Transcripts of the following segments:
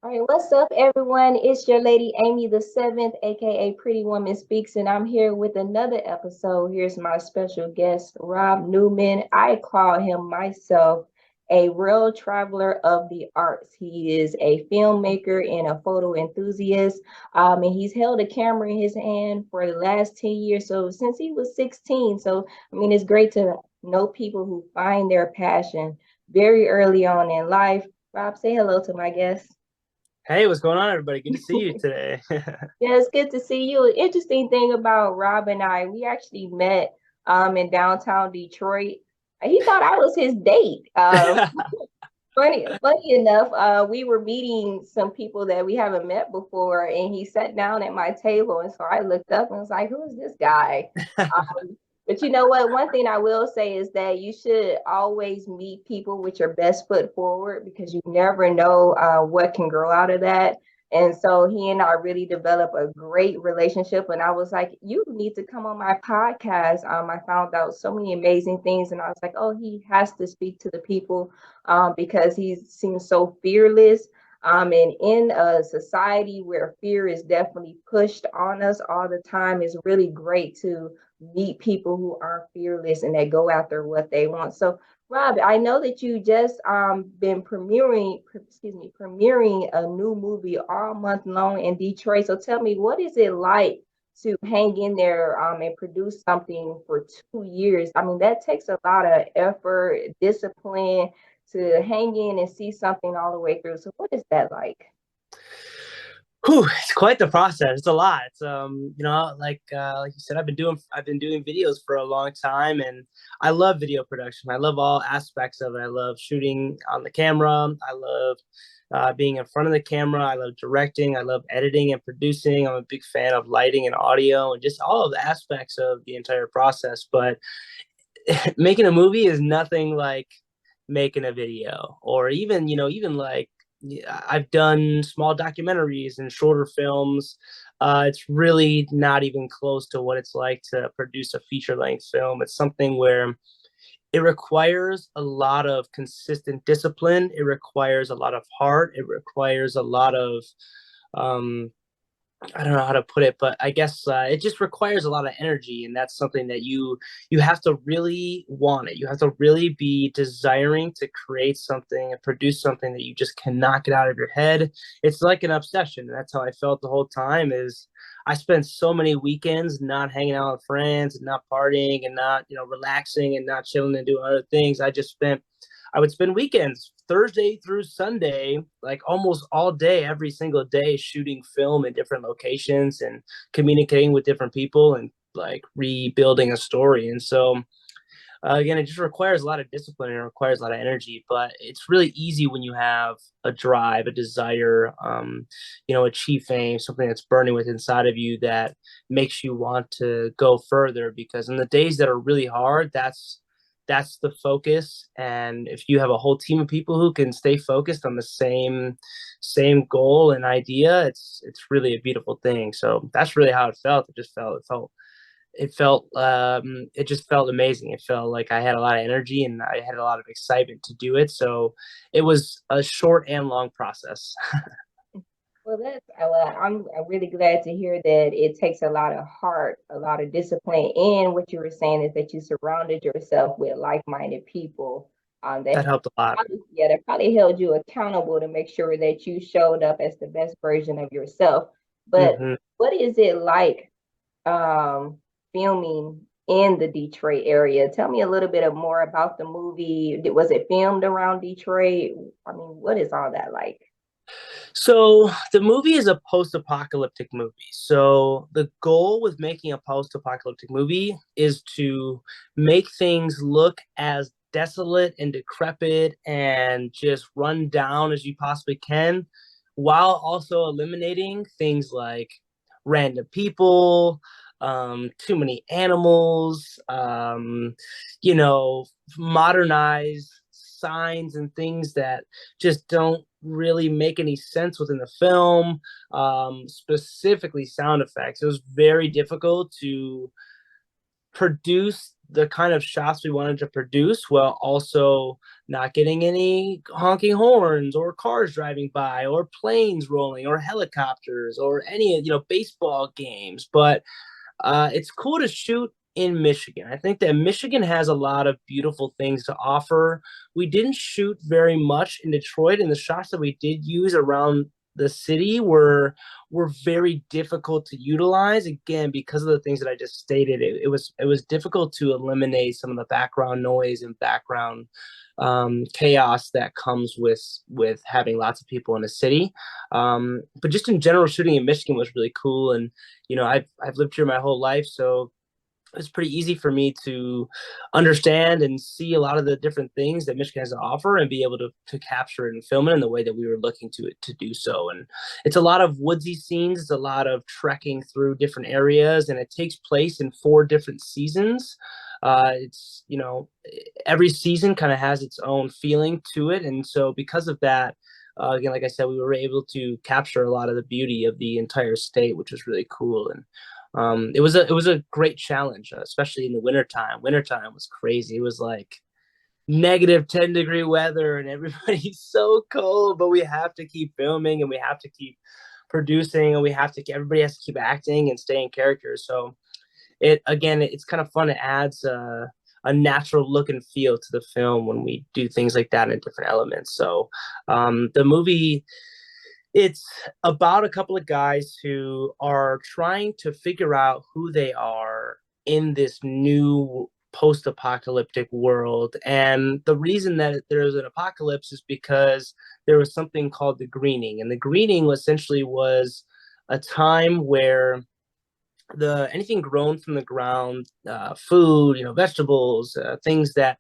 All right, what's up, everyone? It's your lady Amy the Seventh, aka Pretty Woman Speaks, and I'm here with another episode. Here's my special guest, Rob Newman. I call him myself a real traveler of the arts. He is a filmmaker and a photo enthusiast, and he's held a camera in his hand for the last 10 years. So since he was 16, so I mean, it's great to know people who find their passion very early on in life. Rob, say hello to my guest. Hey, what's going on, everybody? Good to see you today. Yeah, it's good to see you. Interesting thing about Rob and I, we actually met in downtown Detroit. He thought I was his date. Funny enough, we were meeting some people that we haven't met before, and he sat down at my table, and so I looked up and was like, "Who is this guy?" But you know what? One thing I will say is that you should always meet people with your best foot forward because you never know what can grow out of that. And so he and I really developed a great relationship. And I was like, you need to come on my podcast. I found out so many amazing things. And I was like, oh, he has to speak to the people because he seems so fearless. And in a society where fear is definitely pushed on us all the time, it's really great to meet people who are fearless and that go after what they want. So, Rob, I know that you just been premiering a new movie all month long in Detroit. So tell me, what is it like to hang in there and produce something for 2 years? I mean, that takes a lot of effort, discipline to hang in and see something all the way through. So what is that like? Whew, it's quite the process. It's a lot. It's like you said, I've been doing videos for a long time, and I love video production. I love all aspects of it. I love shooting on the camera. I love being in front of the camera. I love directing. I love editing and producing. I'm a big fan of lighting and audio and just all of the aspects of the entire process. But making a movie is nothing like making a video, or even like I've done small documentaries and shorter films. It's really not even close to what it's like to produce a feature length film. It's something where it requires a lot of consistent discipline. It requires a lot of heart. It requires a lot of um, I don't know how to put it, but I guess it just requires a lot of energy, and that's something that you have to really want it. You have to really be desiring to create something and produce something that you just cannot get out of your head. It's like an obsession, and that's how I felt the whole time. Is I spent so many weekends not hanging out with friends and not partying and not relaxing and not chilling and doing other things. I would spend weekends, Thursday through Sunday, like almost all day, every single day, shooting film in different locations and communicating with different people and like rebuilding a story. And so, again, it just requires a lot of discipline and it requires a lot of energy, but it's really easy when you have a drive, a desire, achieve fame, something that's burning with inside of you that makes you want to go further. Because in the days that are really hard, that's the focus. And if you have a whole team of people who can stay focused on the same goal and idea, it's really a beautiful thing. So that's really how it felt. It just felt amazing. It felt like I had a lot of energy and I had a lot of excitement to do it. So it was a short and long process. Well, I'm really glad to hear that it takes a lot of heart, a lot of discipline, and what you were saying is that you surrounded yourself with like-minded people That helped a lot. that probably held you accountable to make sure that you showed up as the best version of yourself. But Hmm. what is it like um, filming in the Detroit area? Tell me a little bit more about the movie. Was it filmed around Detroit? I mean, what is all that like? So the movie is a post-apocalyptic movie. So the goal with making a post-apocalyptic movie is to make things look as desolate and decrepit and just run down as you possibly can, while also eliminating things like random people, too many animals, modernize signs and things that just don't really make any sense within the film. Specifically sound effects. It was very difficult to produce the kind of shots we wanted to produce while also not getting any honking horns or cars driving by or planes rolling or helicopters or any, baseball games. But it's cool to shoot in Michigan. I think that Michigan has a lot of beautiful things to offer. We didn't shoot very much in Detroit, and the shots that we did use around the city were very difficult to utilize, again because of the things that I just stated. It was difficult to eliminate some of the background noise and background chaos that comes with having lots of people in a city. But just in general, shooting in Michigan was really cool. And I've lived here my whole life, so it's pretty easy for me to understand and see a lot of the different things that Michigan has to offer and be able to capture it and film it in the way that we were looking to do so. And it's a lot of woodsy scenes. It's a lot of trekking through different areas, and it takes place in 4 different seasons. It's, every season kind of has its own feeling to it. And so because of that, again, like I said, we were able to capture a lot of the beauty of the entire state, which was really cool. And it was a great challenge, especially in the wintertime. Wintertime was crazy. It was like -10-degree weather, and everybody's so cold, but we have to keep filming and we have to keep producing, and everybody has to keep acting and stay in character. So it's kind of fun. It adds a natural look and feel to the film when we do things like that in different elements. So the movie, it's about a couple of guys who are trying to figure out who they are in this new post-apocalyptic world. And the reason that there's an apocalypse is because there was something called the greening. And the greening essentially was a time where anything grown from the ground, food, vegetables, things that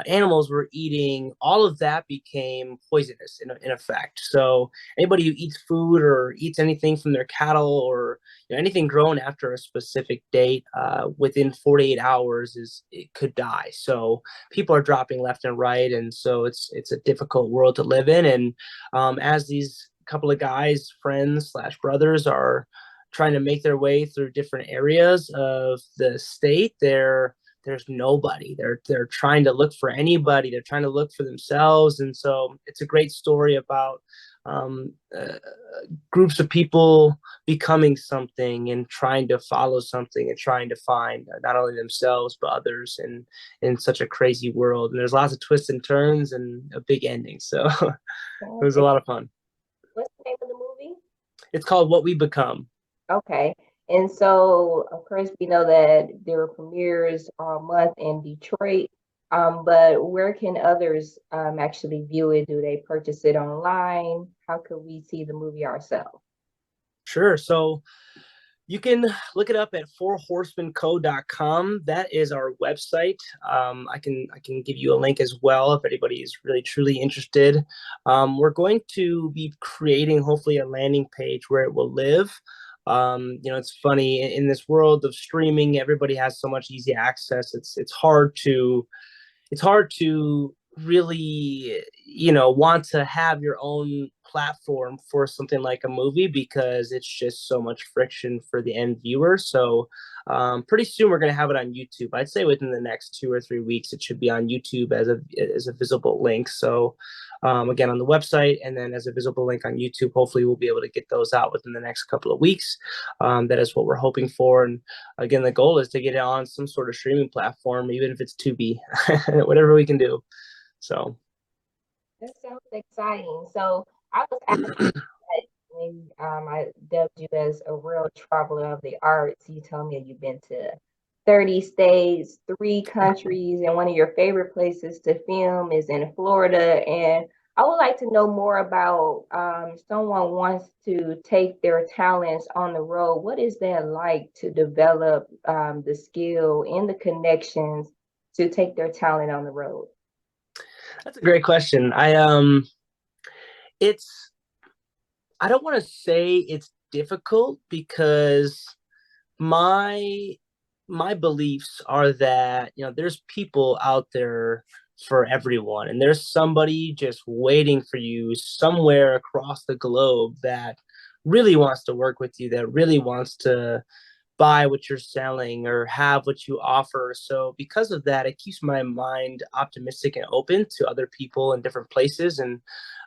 animals were eating, all of that became poisonous in effect. So anybody who eats food or eats anything from their cattle or anything grown after a specific date, within 48 hours it could die. So people are dropping left and right, and so it's a difficult world to live in. And as these couple of guys, friends slash brothers, are trying to make their way through different areas of the state, there's nobody. They're trying to look for anybody. They're trying to look for themselves. And so it's a great story about groups of people becoming something and trying to follow something and trying to find not only themselves but others in such a crazy world. And there's lots of twists and turns and a big ending. So it was a lot of fun. What's the name of the movie? It's called What We Become. Okay. And so, of course, we know that there are premieres all month in Detroit, but where can others actually view it? Do they purchase it online? How could we see the movie ourselves? Sure. So you can look it up at fourhorsemenco.com. That is our website. I can give you a link as well if anybody is really truly interested. We're going to be creating hopefully a landing page where it will live. It's funny in this world of streaming, everybody has so much easy access. It's hard to really want to have your own platform for something like a movie because it's just so much friction for the end viewer. So pretty soon we're going to have it on YouTube. I'd say within the next 2 or 3 weeks it should be on YouTube as a visible link. So again, on the website, and then as a visible link on YouTube. Hopefully we'll be able to get those out within the next couple of weeks. That is what we're hoping for. And again, the goal is to get it on some sort of streaming platform, even if it's Tubi, whatever we can do. So That sounds exciting. So I was asking when I dubbed you as a real traveler of the arts. You told me you've been to 30 states, 3 countries, and one of your favorite places to film is in Florida. And I would like to know more about someone wants to take their talents on the road. What is that like to develop the skill and the connections to take their talent on the road? that's a great question. It's I don't want to say it's difficult because my my beliefs are that there's people out there for everyone, and there's somebody just waiting for you somewhere across the globe that really wants to work with you, that really wants to buy what you're selling or have what you offer. So because of that, it keeps my mind optimistic and open to other people in different places. And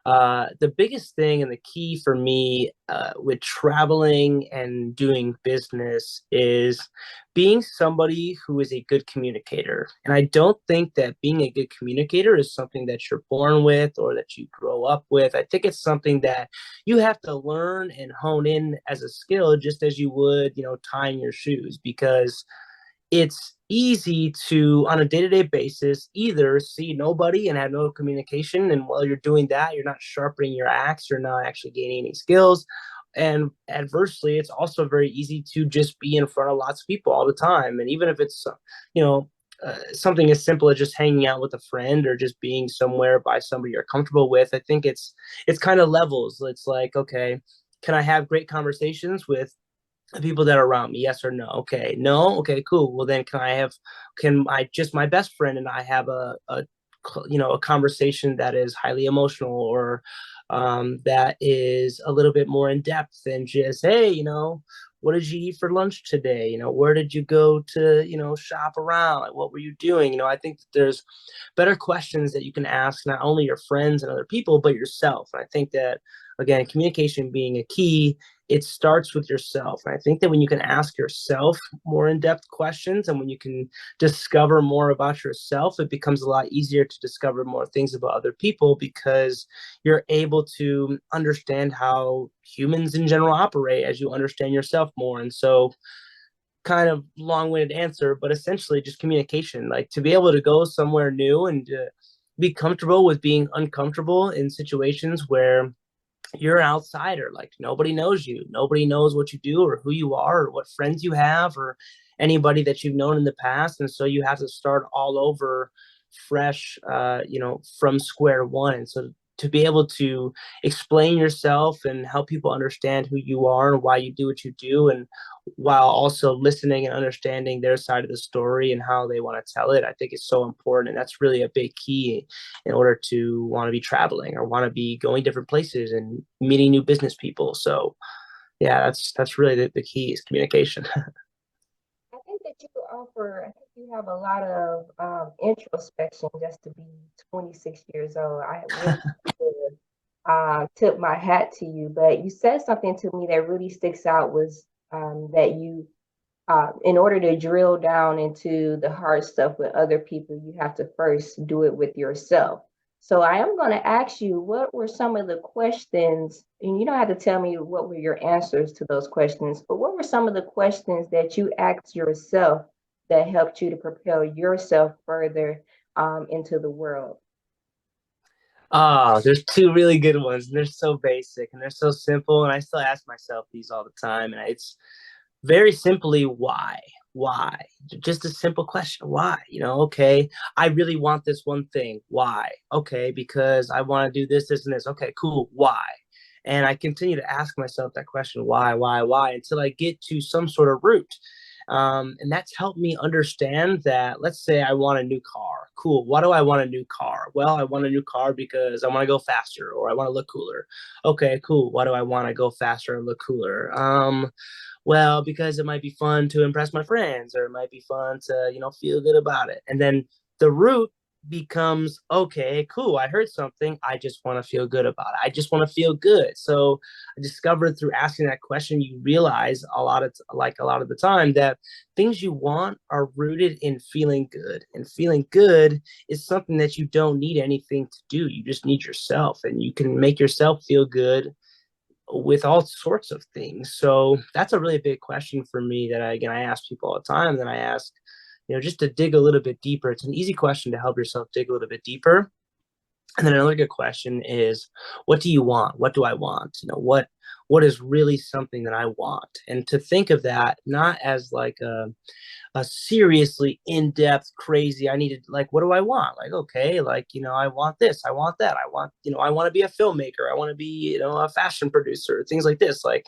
the biggest thing and the key for me with traveling and doing business is being somebody who is a good communicator. And I don't think that being a good communicator is something that you're born with or that you grow up with. I think it's something that you have to learn and hone in as a skill, just as you would, tying your shoes, because it's easy to, on a day-to-day basis, either see nobody and have no communication, and while you're doing that, you're not sharpening your axe, you're not actually gaining any skills. And adversely, it's also very easy to just be in front of lots of people all the time. And even if it's you know something as simple as just hanging out with a friend or just being somewhere by somebody you're comfortable with, I think it's kind of levels. It's like, okay, can I have great conversations with the people that are around me? Yes or no? Okay, no. Okay, cool. Well, then can I just my best friend and I have a conversation that is highly emotional, or that is a little bit more in depth than just, hey, what did you eat for lunch today? Where did you go to, shop around? Like, what were you doing? I think that there's better questions that you can ask not only your friends and other people, but yourself. And I think that, again, communication being a key, it starts with yourself. And I think that when you can ask yourself more in-depth questions and when you can discover more about yourself, it becomes a lot easier to discover more things about other people, because you're able to understand how humans in general operate as you understand yourself more. And so, kind of long-winded answer, but essentially just communication, like to be able to go somewhere new and to be comfortable with being uncomfortable in situations where you're an outsider, like nobody knows you, nobody knows what you do or who you are or what friends you have or anybody that you've known in the past. And so you have to start all over fresh, from square one. And so to be able to explain yourself and help people understand who you are and why you do what you do, and while also listening and understanding their side of the story and how they want to tell it, I think is so important. And that's really a big key in order to want to be traveling or want to be going different places and meeting new business people. So yeah, that's really the key is communication. I think that I think you have a lot of introspection just to be 26 years old. I really tip my hat to you. But you said something to me that really sticks out was that in order to drill down into the hard stuff with other people, you have to first do it with yourself. So I am going to ask you, what were some of the questions, and you don't have to tell me what were your answers to those questions, but what were some of the questions that you asked yourself that helped you to propel yourself further into the world? Oh, there's two really good ones. And they're so basic and they're so simple. And I still ask myself these all the time. And it's very simply, why? Why? Just a simple question. Why? Okay, I really want this one thing. Why? Okay, because I want to do this, this, and this. Okay, cool. Why? And I continue to ask myself that question, why, until I get to some sort of root. And that's helped me understand that, let's say I want a new car. Cool. Why do I want a new car? Well, I want a new car because I want to go faster or I want to look cooler. Okay, cool. Why do I want to go faster and look cooler? Well, because it might be fun to impress my friends, or it might be fun to, feel good about it. And then the root becomes, okay, cool. I heard something. I just want to feel good about it. I just want to feel good. So I discovered through asking that question, you realize a lot of the time that things you want are rooted in feeling good. And feeling good is something that you don't need anything to do. You just need yourself, and you can make yourself feel good with all sorts of things. So that's a really big question for me that I ask people all the time. Then I ask, just to dig a little bit deeper. It's an easy question to help yourself dig a little bit deeper. And then another good question is, what do you want? What do I want? What is really something that I want? And to think of that not as like a seriously in-depth, crazy, I needed, like, what do I want? Like, okay, like, I want this, I want that, I want to be a filmmaker, I want to be, a fashion producer, things like this. Like,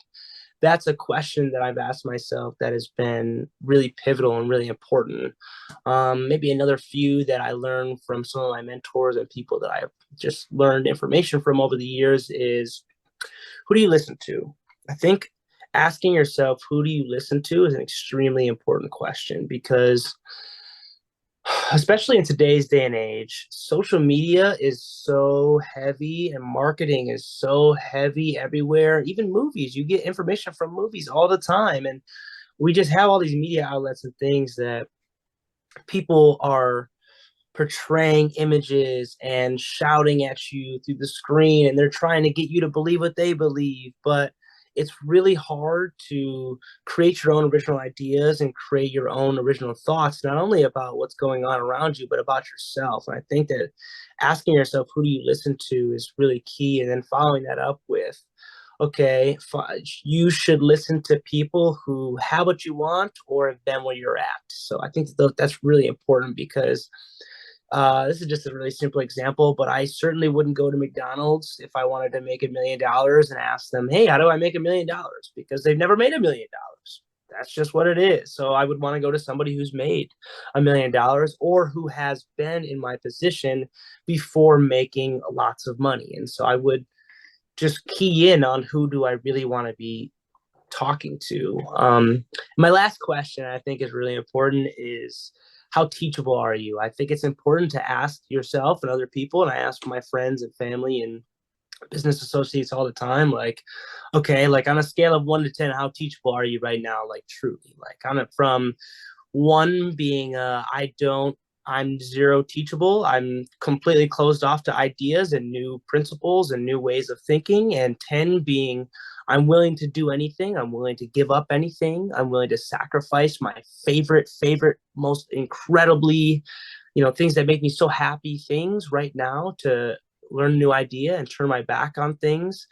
that's a question that I've asked myself that has been really pivotal and really important. Maybe another few that I learned from some of my mentors and people that I've just learned information from over the years is, who do you listen to? I think asking yourself, who do you listen to, is an extremely important question because, especially in today's day and age, social media is so heavy and marketing is so heavy everywhere. Even movies, you get information from movies all the time. And we just have all these media outlets and things that people are portraying images and shouting at you through the screen, and they're trying to get you to believe what they believe. But it's really hard to create your own original ideas and create your own original thoughts, not only about what's going on around you, but about yourself. And I think that asking yourself, who do you listen to, is really key. And then following that up with, okay, you should listen to people who have what you want or have been where you're at. So I think that's really important because this is just a really simple example, but I certainly wouldn't go to McDonald's if I wanted to make $1 million and ask them, hey, how do I make $1 million? Because they've never made $1 million. That's just what it is. So I would want to go to somebody who's made $1 million or who has been in my position before making lots of money. And so I would just key in on who do I really want to be talking to. My last question I think is really important is, how teachable are you? I think it's important to ask yourself and other people, and I ask my friends and family and business associates all the time, like, okay, like on a scale of 1 to 10, how teachable are you right now? Like truly, like on it from one being I'm zero teachable. I'm completely closed off to ideas and new principles and new ways of thinking. And 10 being, I'm willing to do anything. I'm willing to give up anything. I'm willing to sacrifice my favorite, most incredibly, things that make me so happy things right now to learn a new idea and turn my back on things.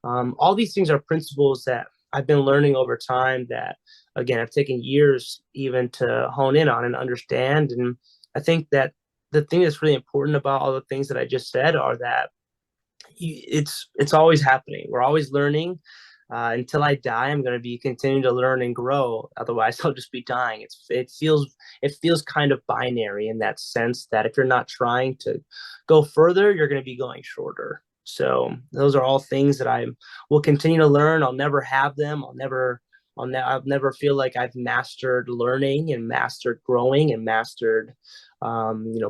All these things are principles that I've been learning over time that, again, I've taken years even to hone in on and understand. And I think that the thing that's really important about all the things that I just said are that it's always happening. We're always learning. Until I die, I'm going to be continuing to learn and grow. Otherwise, I'll just be dying. It feels kind of binary in that sense that if you're not trying to go further, you're going to be going shorter. So those are all things that I will continue to learn. I'll never have them. I'll never feel like I've mastered learning and mastered growing and mastered,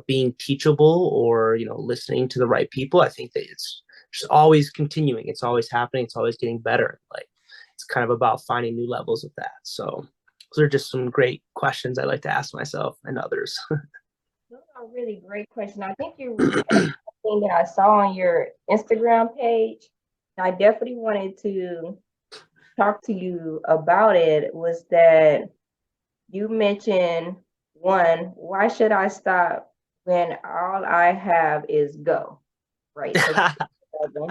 being teachable or, listening to the right people. I think that it's just always continuing. It's always happening. It's always getting better. Like it's kind of about finding new levels of that. So those are just some great questions I like to ask myself and others. Those are really great questions. I think you thing that I saw on your Instagram page. I definitely wanted to talk to you about it was that you mentioned one, why should I stop when all I have is go? Right. So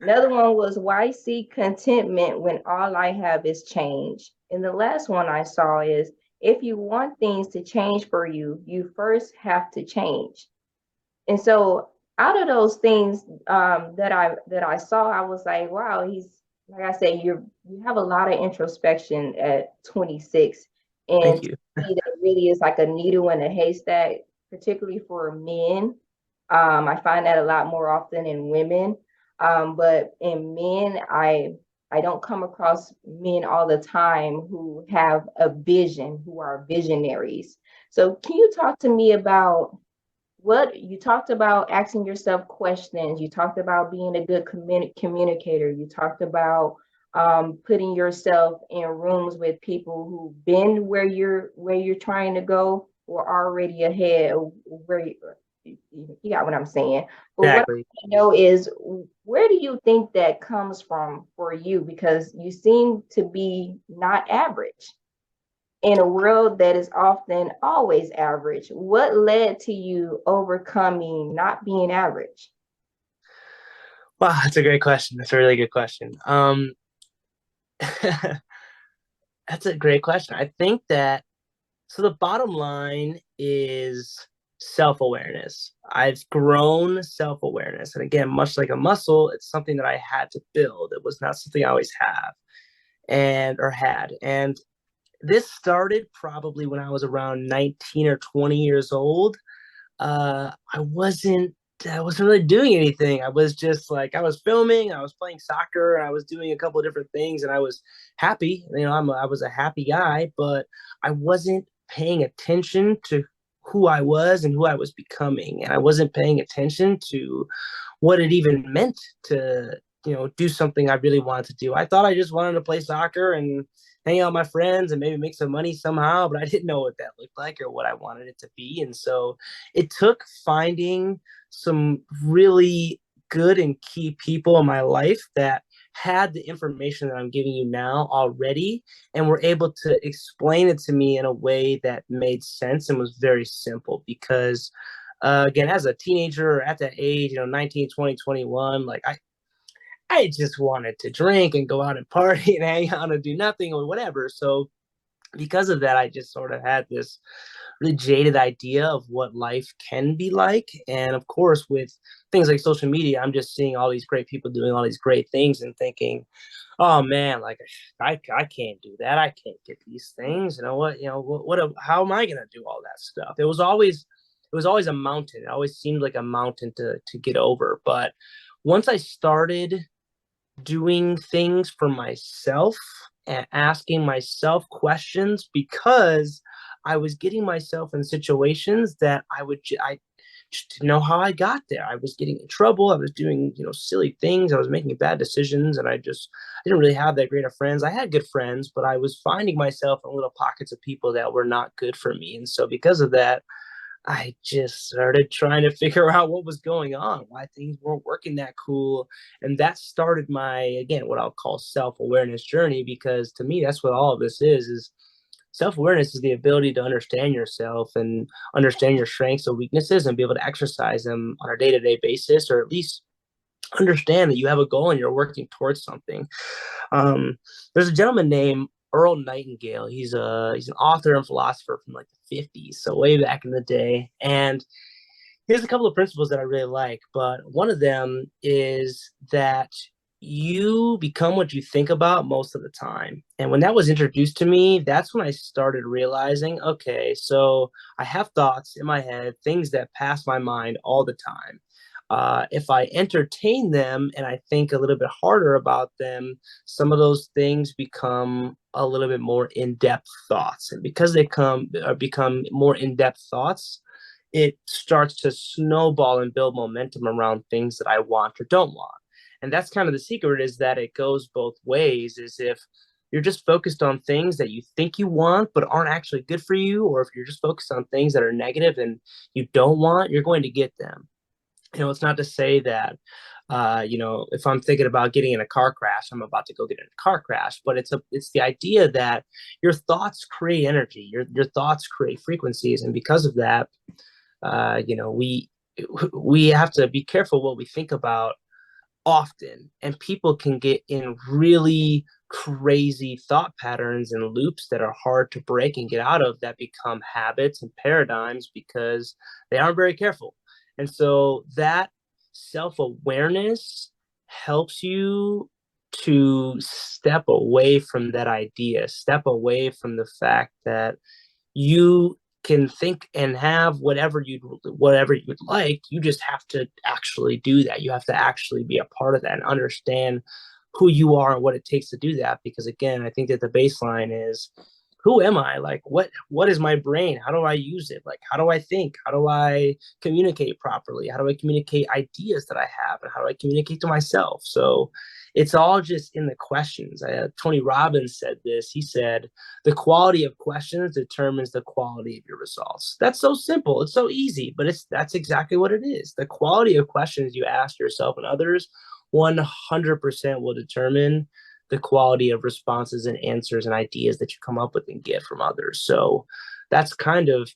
another one was why seek contentment when all I have is change? And the last one I saw is if you want things to change for you, you first have to change. And so out of those things that I saw, I was like, wow, he's like I said, you have a lot of introspection at 26, Thank and to you. me that really is like a needle in a haystack, particularly for men. I find that a lot more often in women, but in men, I don't come across men all the time who have a vision, who are visionaries. So can you talk to me about what you talked about asking yourself questions, you talked about being a good communicator, you talked about putting yourself in rooms with people who've been where you're trying to go or already ahead of where you got what I'm saying. But what Exactly. I know is, where do you think that comes from for you, because you seem to be not average in a world that is often always average. What led to you overcoming not being average? Wow, that's a great question. That's a really good question. That's a great question. I think that, so the bottom line is self-awareness. I've grown self-awareness. And again, much like a muscle, it's something that I had to build. It was not something I always have and or had. And this started probably when I was around 19 or 20 years old. I wasn't I wasn't really doing anything. I was just like, I was filming, I was playing soccer, and I was doing a couple of different things, and I was happy. I was a happy guy, but I wasn't paying attention to who I was and who I was becoming, and I wasn't paying attention to what it even meant to, do something I really wanted to do. I thought I just wanted to play soccer and hang out with my friends and maybe make some money somehow, but I didn't know what that looked like or what I wanted it to be. And so it took finding some really good and key people in my life that had the information that I'm giving you now already and were able to explain it to me in a way that made sense and was very simple. Because again, as a teenager at that age, 19, 20, 21, like I just wanted to drink and go out and party and hang out and do nothing or whatever. So because of that, I just sort of had this really jaded idea of what life can be like. And of course, with things like social media, I'm just seeing all these great people doing all these great things and thinking, oh man, like I can't do that. I can't get these things. How am I going to do all that stuff? It was always a mountain. It always seemed like a mountain to get over. But once I started doing things for myself and asking myself questions, because I was getting myself in situations that I just didn't know how I got there. I was getting in trouble. I was doing, silly things. I was making bad decisions, and I didn't really have that great of friends. I had good friends, but I was finding myself in little pockets of people that were not good for me. And so because of that, I just started trying to figure out what was going on, why things weren't working that cool. And that started my, again, what I'll call self-awareness journey, because to me, that's what all of this is self-awareness is the ability to understand yourself and understand your strengths and weaknesses and be able to exercise them on a day-to-day basis, or at least understand that you have a goal and you're working towards something. There's a gentleman named Earl Nightingale. He's an author and philosopher from like the 50s, so way back in the day. And here's a couple of principles that I really like, but one of them is that you become what you think about most of the time. And when that was introduced to me, that's when I started realizing, okay, so I have thoughts in my head, things that pass my mind all the time. If I entertain them and I think a little bit harder about them, some of those things become a little bit more in-depth thoughts. And because they become more in-depth thoughts, it starts to snowball and build momentum around things that I want or don't want. And that's kind of the secret, is that it goes both ways. Is if you're just focused on things that you think you want but aren't actually good for you, or if you're just focused on things that are negative and you don't want, you're going to get them. It's not to say that, if I'm thinking about getting in a car crash, I'm about to go get in a car crash, but it's the idea that your thoughts create energy, your thoughts create frequencies. And because of that, we have to be careful what we think about often, and people can get in really crazy thought patterns and loops that are hard to break and get out of, that become habits and paradigms because they aren't very careful. And so that self-awareness helps you to step away from that idea, step away from the fact that you can think and have whatever you'd like. You just have to actually do that. You have to actually be a part of that and understand who you are and what it takes to do that. Because again, I think that the baseline is, who am I? Like, what is my brain? How do I use it? Like, how do I think? How do I communicate properly? How do I communicate ideas that I have? And how do I communicate to myself? So it's all just in the questions. Tony Robbins said this. He said, the quality of questions determines the quality of your results. That's so simple. It's so easy, but that's exactly what it is. The quality of questions you ask yourself and others 100% will determine the quality of responses and answers and ideas that you come up with and get from others. So that's kind of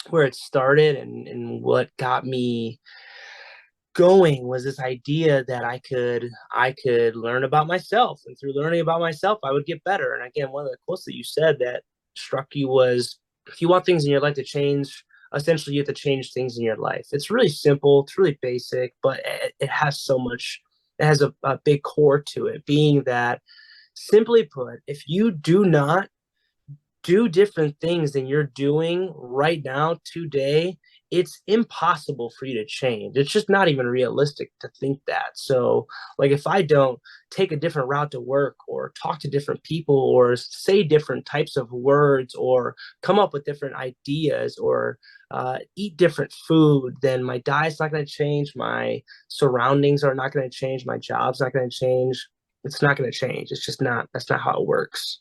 where it started, and what got me going was this idea that I could learn about myself, and through learning about myself I would get better. And again, one of the quotes that you said that struck you was, if you want things in your life to change, essentially you have to change things in your life. It's really simple, it's really basic, but it has so much. It has a big core to it, being that, simply put, if you do not do different things than you're doing right now today, it's impossible for you to change. It's just not even realistic to think that. So, like, if I don't take a different route to work or talk to different people or say different types of words or come up with different ideas or eat different food, then my diet's not going to change. My surroundings are not going to change. My job's not going to change. It's not going to change. It's just not, that's not how it works.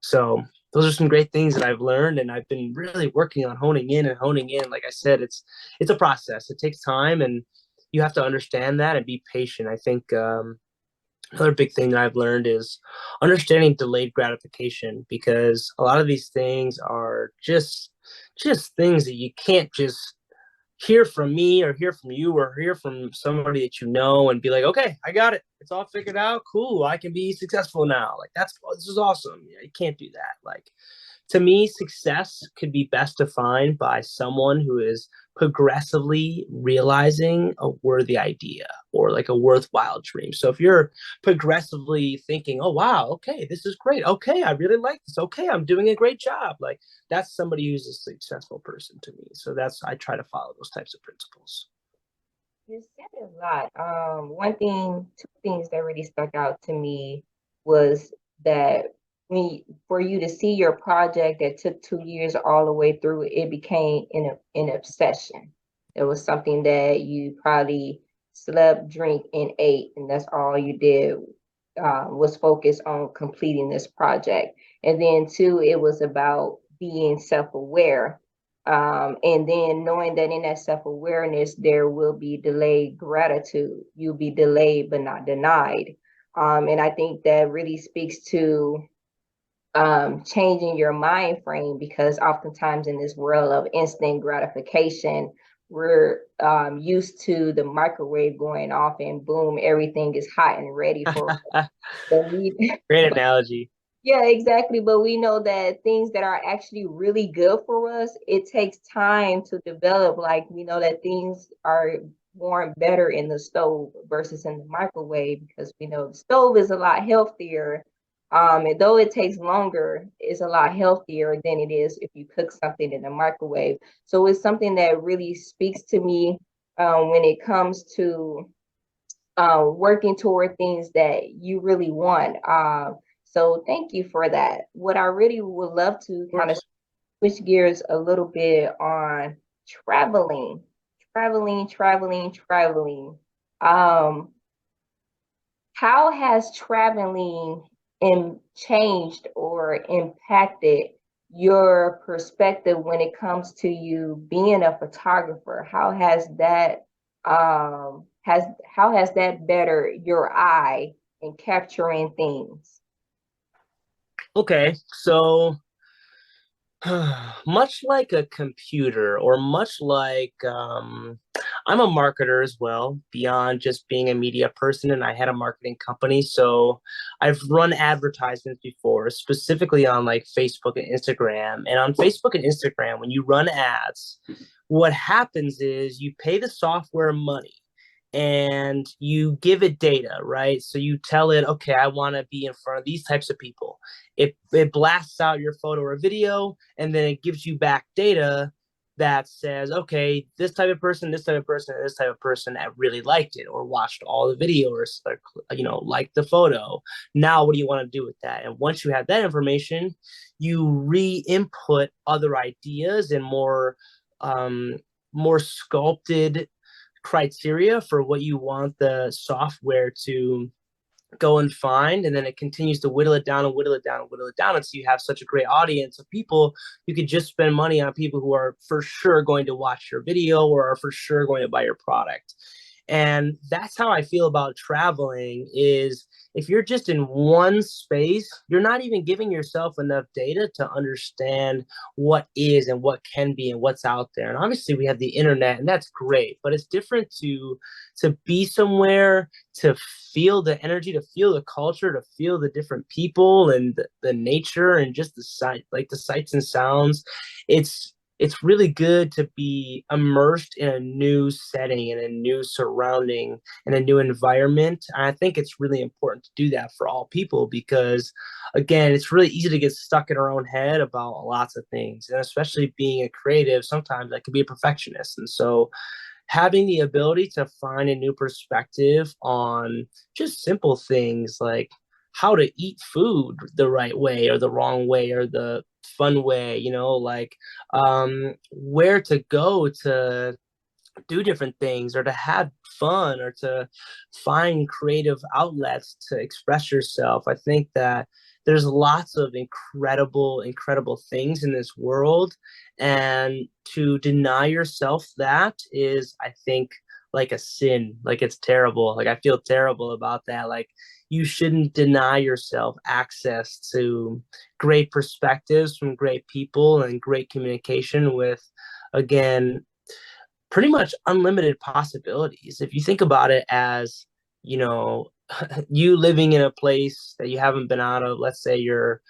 So those are some great things that I've learned, and I've been really working on honing in and honing in. Like I said, it's a process. It takes time, and you have to understand that and be patient. I think another big thing that I've learned is understanding delayed gratification, because a lot of these things are just things that you can't just hear from me or hear from you or hear from somebody that you know and be like, okay, I got it. It's all figured out. Cool. I can be successful now. Like, this is awesome. You can't do that. Like, to me, success could be best defined by someone who is progressively realizing a worthy idea or like a worthwhile dream. So if you're progressively thinking, oh, wow, okay, this is great. Okay, I really like this. Okay, I'm doing a great job. Like, that's somebody who's a successful person to me. So I try to follow those types of principles. You said a lot. Two things that really stuck out to me was that for you to see your project that took 2 years all the way through, it became an obsession. It was something that you probably slept, drink, and ate, and that's all you did, was focused on completing this project. And then two, it was about being self-aware, and then knowing that in that self-awareness, there will be delayed gratitude. You'll be delayed, but not denied. And I think that really speaks to changing your mind frame, because oftentimes in this world of instant gratification, we're used to the microwave going off and boom, everything is hot and ready for us. Great analogy. Yeah, exactly. But we know that things that are actually really good for us, it takes time to develop. Like, we know that things are warm better in the stove versus in the microwave, because we know the stove is a lot healthier. And though it takes longer, it's a lot healthier than it is if you cook something in the microwave. So it's something that really speaks to me when it comes to working toward things that you really want. So thank you for that. What I really would love to kind of switch gears a little bit on traveling, traveling. Um, how has traveling changed or impacted your perspective when it comes to you being a photographer? How has that bettered your eye in capturing things? Okay, so much like a computer, or much like I'm a marketer as well, beyond just being a media person, and I had a marketing company. So I've run advertisements before, specifically on like Facebook and Instagram. And on Facebook and Instagram, when you run ads, what happens is you pay the software money and you give it data, right? So you tell it, okay, I want to be in front of these types of people. It blasts out your photo or video, and then it gives you back data that says, okay, this type of person, this type of person, this type of person that really liked it or watched all the videos, or, liked the photo. Now, what do you want to do with that? And once you have that information, you re-input other ideas and more sculpted criteria for what you want the software to go and find, and then it continues to whittle it down and whittle it down and whittle it down until you have such a great audience of people. You could just spend money on people who are for sure going to watch your video or are for sure going to buy your product. And that's how I feel about traveling. Is if you're just in one space, you're not even giving yourself enough data to understand what is and what can be and what's out there. And obviously we have the internet, and that's great, but it's different to be somewhere, to feel the energy, to feel the culture, to feel the different people and the nature and just the sights and sounds. it's really good to be immersed in a new setting, in a new surrounding, in a new environment. And I think it's really important to do that for all people because, again, it's really easy to get stuck in our own head about lots of things. And especially being a creative, sometimes I can be a perfectionist. And so having the ability to find a new perspective on just simple things like how to eat food the right way or the wrong way or the fun way, like where to go to do different things or to have fun or to find creative outlets to express yourself. I think that there's lots of incredible things in this world. And to deny yourself that is, I think, like a sin. Like it's terrible. Like I feel terrible about that. Like you shouldn't deny yourself access to great perspectives from great people and great communication with, again, pretty much unlimited possibilities. If you think about it as, you know, you living in a place that you haven't been out of, let's say you're,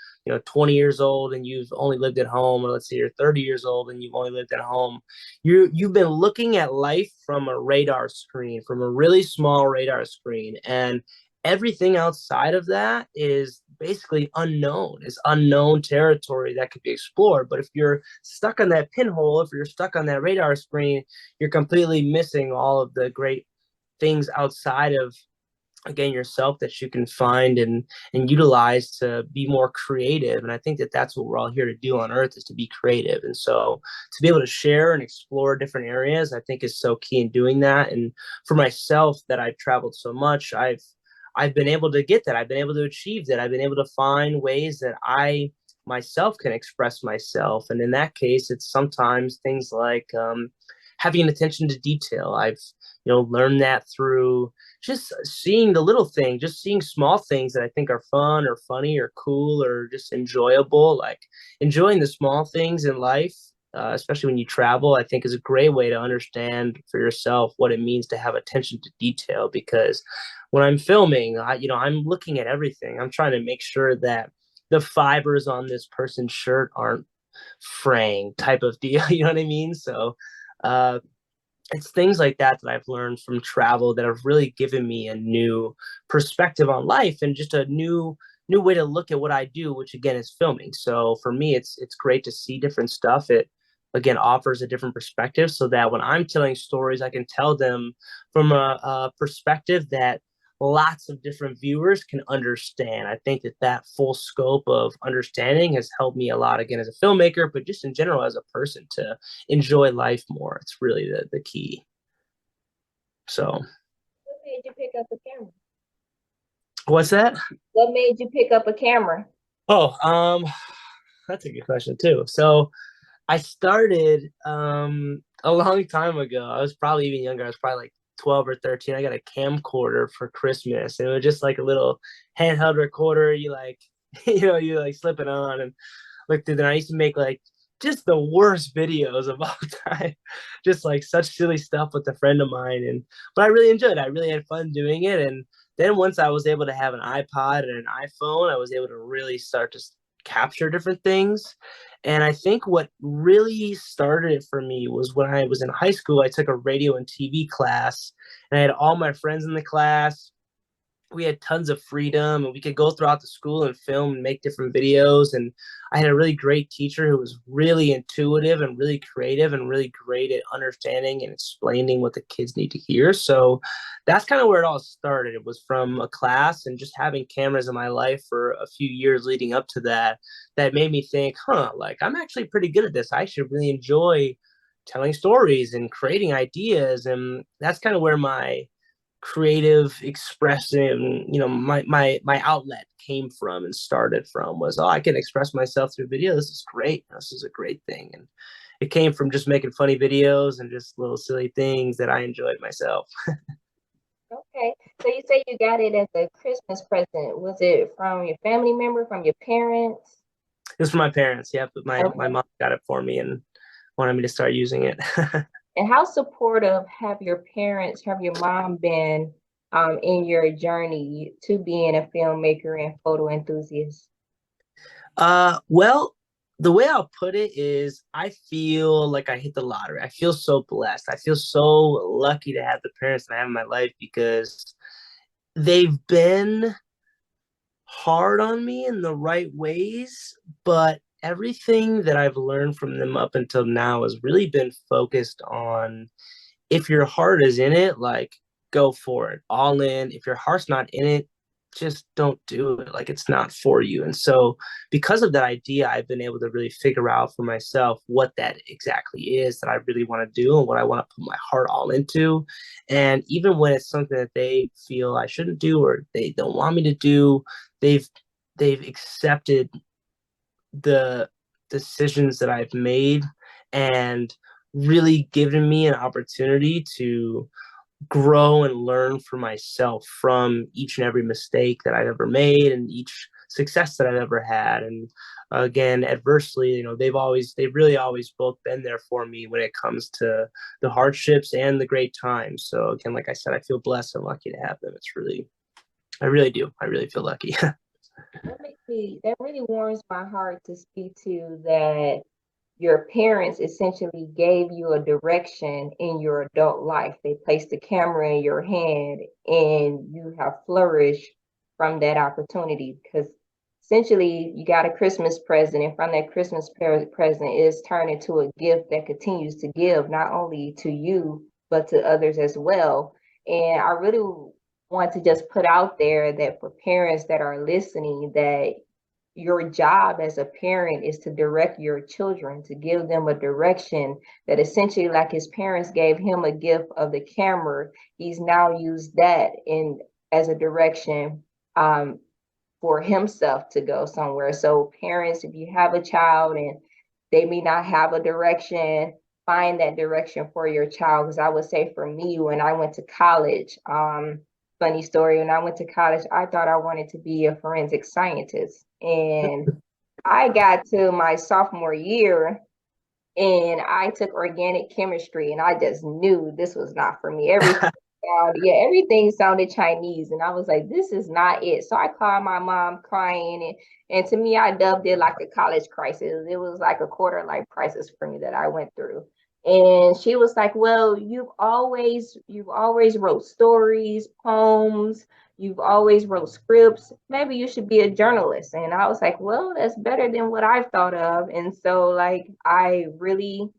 20 years old and you've only lived at home, or let's say you're 30 years old and you've only lived at home, you've been looking at life from a radar screen, from a really small radar screen. And everything outside of that is basically unknown. It's unknown territory that could be explored. But if you're stuck on that pinhole, if you're stuck on that radar screen, you're completely missing all of the great things outside of, again, yourself that you can find and utilize to be more creative. And I think that that's what we're all here to do on earth, is to be creative. And so to be able to share and explore different areas, I think is so key in doing that. And for myself, that I've traveled so much, I've been able to get that. I've been able to achieve that. I've been able to find ways that I myself can express myself. And in that case, it's sometimes things like having an attention to detail. I've learned that through just seeing the little thing, just seeing small things that I think are fun or funny or cool or just enjoyable, like enjoying the small things in life. Especially when you travel, I think is a great way to understand for yourself what it means to have attention to detail. Because when I'm filming, I'm looking at everything. I'm trying to make sure that the fibers on this person's shirt aren't fraying, type of deal. You know what I mean? So uh, it's things like that that I've learned from travel that have really given me a new perspective on life and just a new way to look at what I do, which again is filming. So for me, it's great to see different stuff. It again offers a different perspective, so that when I'm telling stories, I can tell them from a perspective that lots of different viewers can understand. I think that that full scope of understanding has helped me a lot, again, as a filmmaker, but just in general as a person, to enjoy life more. It's really the key. So, What made you pick up a camera? what's that? What made you pick up a camera? Oh, that's a good question too. So, I started a long time ago. I was probably even younger. I was probably like 12 or 13. I got a camcorder for Christmas. And it was just like a little handheld recorder. You like, you like slip it on and look through. Then I used to make like just the worst videos of all time, just like such silly stuff with a friend of mine. But I really enjoyed it. I really had fun doing it. And then once I was able to have an iPod and an iPhone, I was able to really start to capture different things. And I think what really started it for me was when I was in high school. I took a radio and TV class, and I had all my friends in the class. We had tons of freedom, and we could go throughout the school and film and make different videos. And I had a really great teacher who was really intuitive and really creative and really great at understanding and explaining what the kids need to hear. So that's kind of where it all started. It was from a class and just having cameras in my life for a few years leading up to that, that made me think, like I'm actually pretty good at this. I should really enjoy telling stories and creating ideas. And that's kind of where my creative expressive, my outlet came from and started from, was, oh, I can express myself through video. This is great. This is a great thing. And it came from just making funny videos and just little silly things that I enjoyed myself. Okay. So you say you got it as a Christmas present. Was it from your family member, from your parents? It was for my parents. Yeah, but my Okay. mom got it for me and wanted me to start using it. And how supportive have your parents, have your mom been in your journey to being a filmmaker and photo enthusiast? Well, the way I'll put it is I feel like I hit the lottery. I feel so blessed. I feel so lucky to have the parents that I have in my life because they've been hard on me in the right ways, but everything that I've learned from them up until now has really been focused on if your heart is in it, like go for it, all in. If your heart's not in it, just don't do it. Like it's not for you. And so, because of that idea, I've been able to really figure out for myself what that exactly is that I really want to do and what I want to put my heart all into. And even when it's something that they feel I shouldn't do or they don't want me to do, they've they've accepted the decisions that I've made and really given me an opportunity to grow and learn for myself from each and every mistake that I've ever made and each success that I've ever had. And again, adversely, they've really always both been there for me when it comes to the hardships and the great times. So again, like I said, I feel blessed and lucky to have them. I really do. I really feel lucky. That really warms my heart to speak to that your parents essentially gave you a direction in your adult life. They placed the camera in your hand and you have flourished from that opportunity because essentially you got a Christmas present, and from that present is turned into a gift that continues to give not only to you but to others as well. And I really want to just put out there that for parents that are listening, that your job as a parent is to direct your children, to give them a direction that essentially, like his parents gave him a gift of the camera, he's now used that in as a direction for himself to go somewhere. So parents, if you have a child and they may not have a direction, find that direction for your child. Because I would say for me, when I went to college, funny story, when I went to college, I thought I wanted to be a forensic scientist. And I got to my sophomore year and I took organic chemistry and I just knew this was not for me. Everything sounded Chinese. And I was like, this is not it. So I called my mom crying. And to me, I dubbed it like a college crisis. It was like a quarter life crisis for me that I went through. And she was like, well, you've always wrote stories, poems, you've always wrote scripts. Maybe you should be a journalist. And I was like, well, that's better than what I've thought of. And so like I went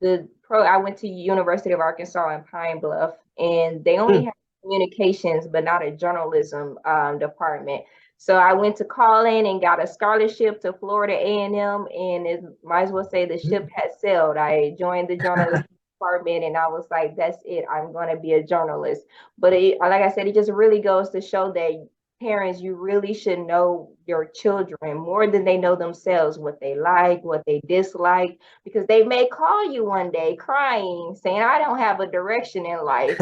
to University of Arkansas in Pine Bluff, and they only have communications, but not a journalism department. So I went to call in and got a scholarship to Florida A&M, and it might as well say the ship had sailed. I joined the journalism department, and I was like, that's it. I'm going to be a journalist. But like I said, it just really goes to show that parents, you really should know your children more than they know themselves, what they like, what they dislike, because they may call you one day crying, saying, I don't have a direction in life.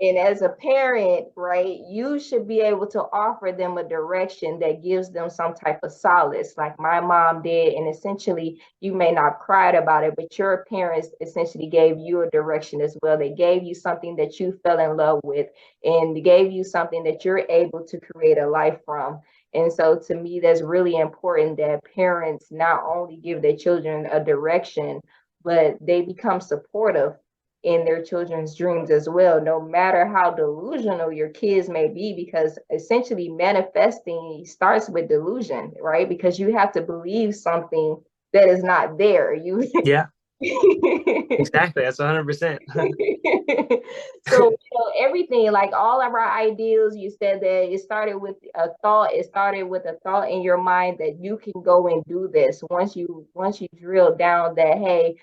And as a parent, right, you should be able to offer them a direction that gives them some type of solace, like my mom did. And essentially, you may not have cried about it, but your parents essentially gave you a direction as well. They gave you something that you fell in love with, and they gave you something that you're able to create a life from. And so to me, that's really important that parents not only give their children a direction, but they become supportive in their children's dreams as well, no matter how delusional your kids may be, because essentially manifesting starts with delusion, right? Because you have to believe something that is not there. Yeah, exactly. That's 100%. So everything, like all of our ideals, you said that it started with a thought. It started with a thought in your mind that you can go and do this. Once you drill down that, hey,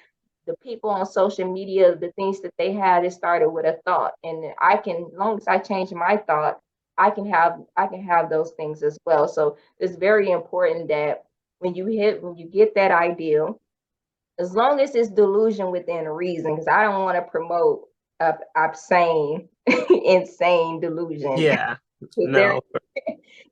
the people on social media, the things that they had, it started with a thought. And as long as I change my thought, I can have those things as well. So it's very important that when you get that ideal, as long as it's delusion within reason, because I don't want to promote obscene, insane delusion. Yeah, There no.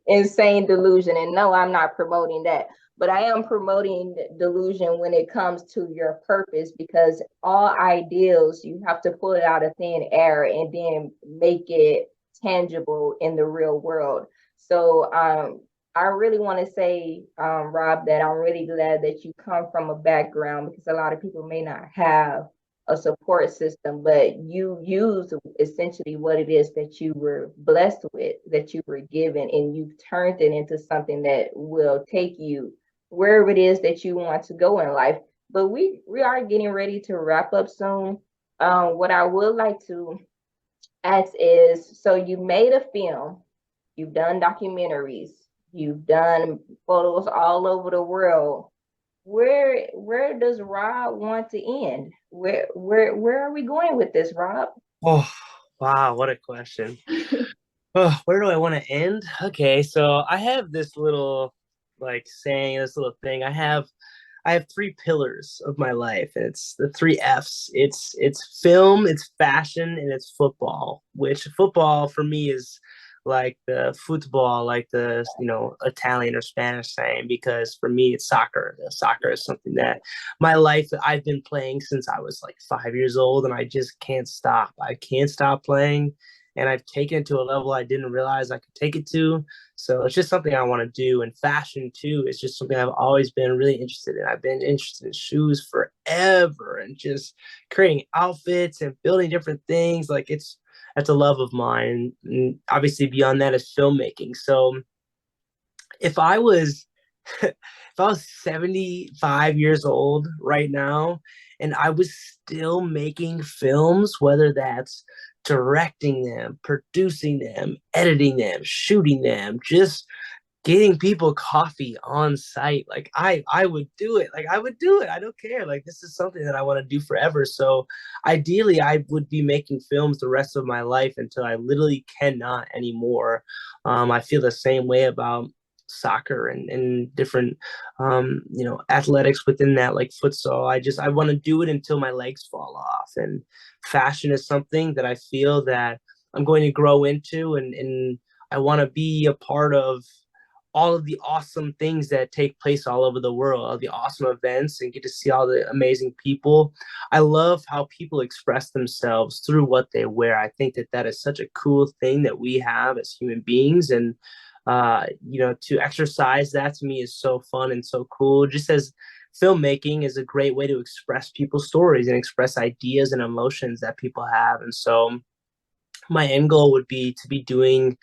insane delusion. And no, I'm not promoting that. But I am promoting delusion when it comes to your purpose, because all ideals, you have to pull it out of thin air and then make it tangible in the real world. So I really want to say, Rob, that I'm really glad that you come from a background because a lot of people may not have a support system, but you use essentially what it is that you were blessed with, that you were given, and you've turned it into something that will take you wherever it is that you want to go in life. But we are getting ready to wrap up soon. What I would like to ask is, so you made a film, you've done documentaries, you've done photos all over the world. Where does Rob want to end? Where are we going with this, Rob? Oh, wow, what a question. Oh, where do I want to end? Okay, so I have this little like saying, this little thing. I have three pillars of my life, and it's the three F's. It's film, it's fashion, and it's football. Which football for me is like the football, like the Italian or Spanish saying, because for me it's soccer. Soccer is something that my life that I've been playing since I was like 5 years old, and I just can't stop. I can't stop playing, and I've taken it to a level I didn't realize I could take it to. So it's just something I want to do. And fashion too is just something I've always been really interested in. I've been interested in shoes forever and just creating outfits and building different things. Like that's a love of mine. And obviously beyond that is filmmaking. So if I was if I was 75 years old right now and I was still making films, whether that's directing them, producing them, editing them, shooting them, just getting people coffee on site, like I would do it. Like I would do it. I don't care. Like this is something that I want to do forever. So ideally I would be making films the rest of my life until I literally cannot anymore. I feel the same way about soccer and different athletics within that, like futsal. I want to do it until my legs fall off. And fashion is something that I feel that I'm going to grow into, and I want to be a part of all of the awesome things that take place all over the world, all the awesome events, and get to see all the amazing people. I love how people express themselves through what they wear. I think that that is such a cool thing that we have as human beings. And to exercise that to me is so fun and so cool. Just as filmmaking is a great way to express people's stories and express ideas and emotions that people have. And so my end goal would be to be doing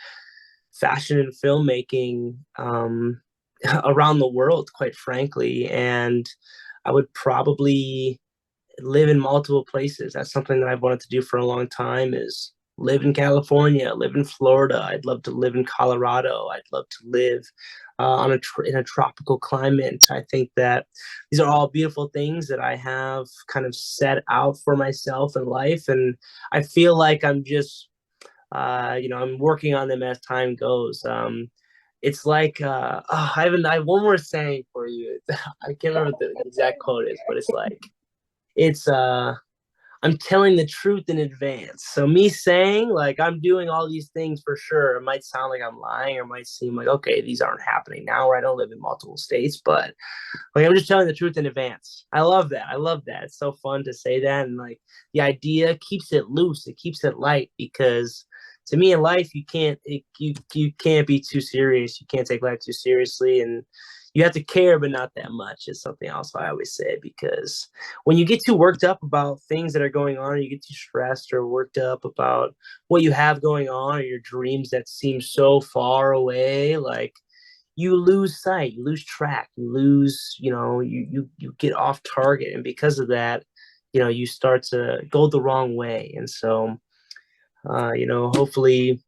fashion and filmmaking around the world, quite frankly. And I would probably live in multiple places. That's something that I've wanted to do for a long time, is live in California, live in Florida. I'd love to live in Colorado. I'd love to live in a tropical climate. I think that these are all beautiful things that I have kind of set out for myself in life. And I feel like I'm just I'm working on them as time goes. It's like I have one more saying for you. I can't remember what the exact quote is, but it's like it's I'm telling the truth in advance. So me saying like I'm doing all these things for sure, it might sound like I'm lying, or might seem like, okay, these aren't happening now, or I don't live in multiple states, but like I'm just telling the truth in advance. I love that. I love that. It's so fun to say that, and like the idea keeps it loose. It keeps it light, because to me in life you can't be too serious. You can't take life too seriously, and you have to care, but not that much, is something else I always say. Because when you get too worked up about things that are going on, or you get too stressed or worked up about what you have going on, or your dreams that seem so far away, like you lose sight, you lose track, you lose, you get off target. And because of that, you start to go the wrong way. And so, hopefully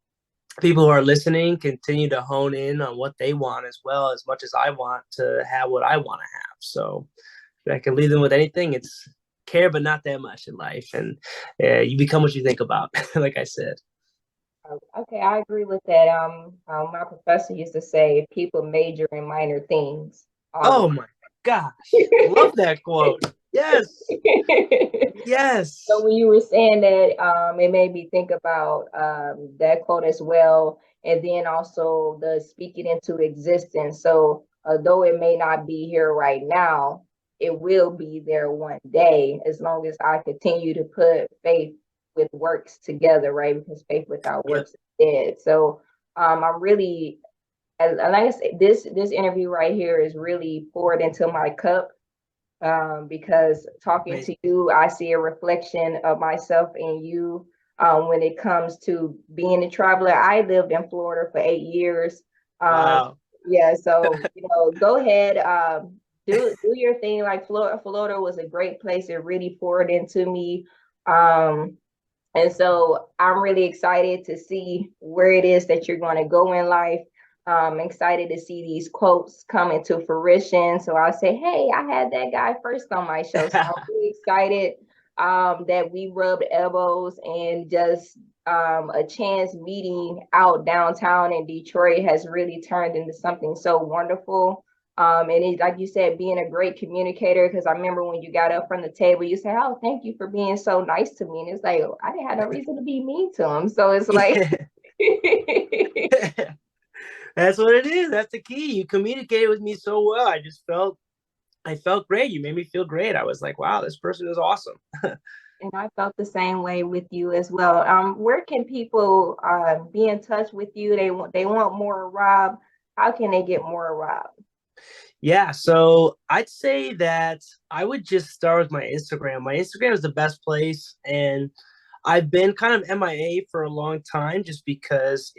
people who are listening continue to hone in on what they want as well, as much as I want to have what I want to have. So if I can leave them with anything, it's care, but not that much in life. And you become what you think about, like I said. Okay, I agree with that. My professor used to say people major in minor things all the Oh my gosh. Love that quote. Yes. time. So Yes. when you were saying that, it made me think about that quote as well, and then also the speaking into existence. So although it may not be here right now, it will be there one day, as long as I continue to put faith with works together, right? Because faith without Yep. works is dead. So I'm really like I said, this interview right here is really poured into my cup, because talking to Amazing. you, I see a reflection of myself in you. When it comes to being a traveler, I lived in Florida for 8 years. Um, Wow. yeah, so go ahead, do your thing. Like Florida was a great place. It really poured into me. Um, and so I'm really excited to see where it is that you're going to go in life. Excited to see these quotes come into fruition. So I'll say, hey, I had that guy first on my show. So I'm really excited that we rubbed elbows, and just a chance meeting out downtown in Detroit has really turned into something so wonderful. And it, like you said, being a great communicator, because I remember when you got up from the table, you said, oh, thank you for being so nice to me. And it's like, oh, I didn't have no reason to be mean to him. So it's like, That's what it is. That's the key. You communicated with me so well. I felt great. You made me feel great. I was like, wow, this person is awesome. and I felt the same way with you as well. Where can people be in touch with you? They want more Rob. How can they get more Rob? Yeah, so I'd say that I would just start with my Instagram. My Instagram is the best place, and I've been kind of MIA for a long time just because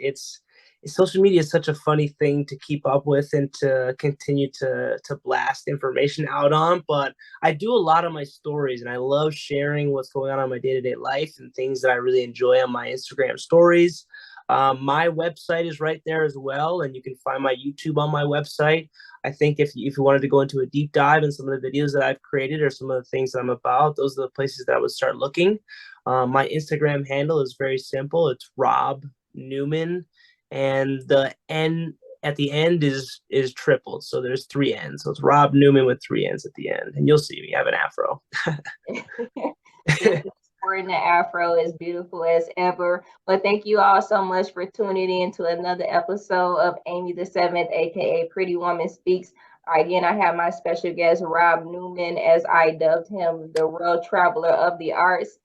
social media is such a funny thing to keep up with and to continue to blast information out on. But I do a lot of my stories, and I love sharing what's going on in my day-to-day life and things that I really enjoy on my Instagram stories. My website is right there as well, and you can find my YouTube on my website. I think if you wanted to go into a deep dive in some of the videos that I've created or some of the things that I'm about, those are the places that I would start looking. My Instagram handle is very simple. It's Rob Newman, and the N at the end is tripled. So there's three N's. So it's Rob Newman with three N's at the end, and you'll see me have an afro. Definitely sporting the afro, is beautiful as ever. But thank you all so much for tuning in to another episode of Amy the Seventh, aka Pretty Woman Speaks. Again, I have my special guest Rob Newman, as I dubbed him, the world traveler of the arts.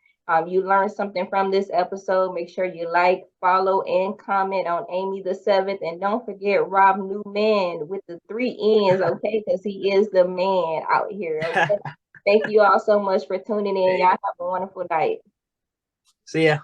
You learned something from this episode. Make sure you like, follow, and comment on Amy the Seventh, and don't forget Rob Newman with the three N's, okay? Because he is the man out here. Okay. Thank you all so much for tuning in. Y'all have a wonderful night. See ya.